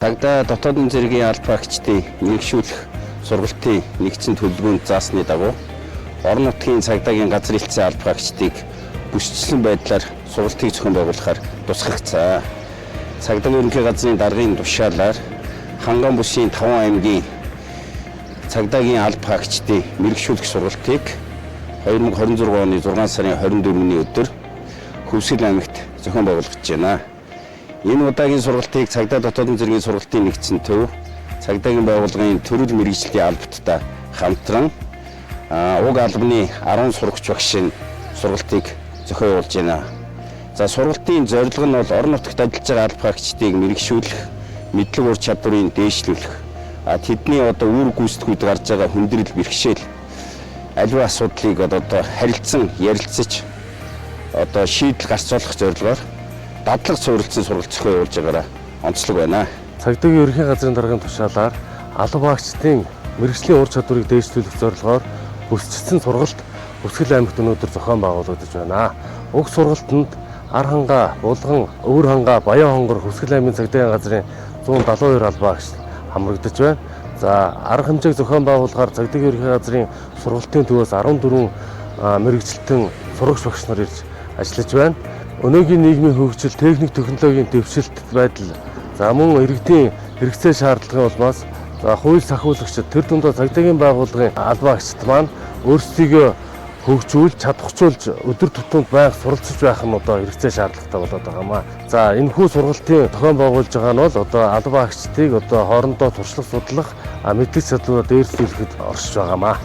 Цагдаа дотоодын зэргийн албаагчдын мэргэшүүлэх сургалтын нэгдсэн төлөвлөгөөнд заасны дагуу орон нутгийн цагдаагийн газар хэлтсийн албаагчдыг бүсчлэн байдлаар сургалтыг зохион байгуулахаар тусгагцсан. Цагдаагийн ерөнхий газрын даргын тушаалаар Ханган бүсийн 5 аймгийн цагдаагийн албаагчдын мэргэшүүлэх сургалтыг 2026 оны 6 сарын 24-ний өдөр Хөвсгөл аймагт зохион байгуулж байна. Энэ удаагийн сургалтыг цагдаа дотоодын зэргийн сургалтын нэгдсэн төв цагдаагийн байгууллагын төрөл мэргэжлийн албаттай хамтран уг албаны 10 сурагч багшийн сургалтыг зохион байгуулж байна. За сургалтын зорилго нь бол орон нутагт ажиллаж байгаа албаагчдыг мэргэшүүлэх, мэдлэг ур чадварыг дээшлүүлэх, тэдний үр гүйцэтгүүд гарч байгаа хүндрэл бэрхшээл аливаа асуудлыг харилцан ярилцаж шийдэл гарцуулах зорилгоор дадлаг суурилсан сургалт зохион явуулж байгаараа онцлог байна. Цагдаагийн ерөнхий газрын даргын тушаалаар албаагчдын мэргэжлийн ур чадварыг дээшлүүлэх зорилгоор бүсчилсэн сургалт Хөвсгөл аймагт өнөөдөр зохион байгуулагдаж байна. Уг сургалтанд Ар хангаа, Булган, Өвөр хангаа, Баян хонгор Хөвсгөл аймгийн цагдаагийн газрын 172 албаагч хамрагдаж байна. За арга хэмжээг зохион байгуулахаар цагдаагийн ерөнхий газрын сургалтын төвөөс 14 мэргэжилтэн сурагч багш нар ирж ажиллаж байна. Өнөөгийн нийгмийн хөгжил, техник технологийн дэвшилт байдал, за мөн иргэдийн хэрэгцээ шаардлагын улмаас хууль сахиулагчид тэр дундаа цагдаагийн байгууллагын албаагчид маань өөрсдийгөө хөгжүүлж, чадварчулж өдөр тутамд байнга суралцж байх нь хэрэгцээ шаардлагатай болоод байгаамаа. За энэхүү сургалтын зохион байгуулж байгаа нь бол албаагчдыг хоорондоо туршлага судлах, мэдлэг чадвараа дээрсүүлэхэд оршиж байгаамаа.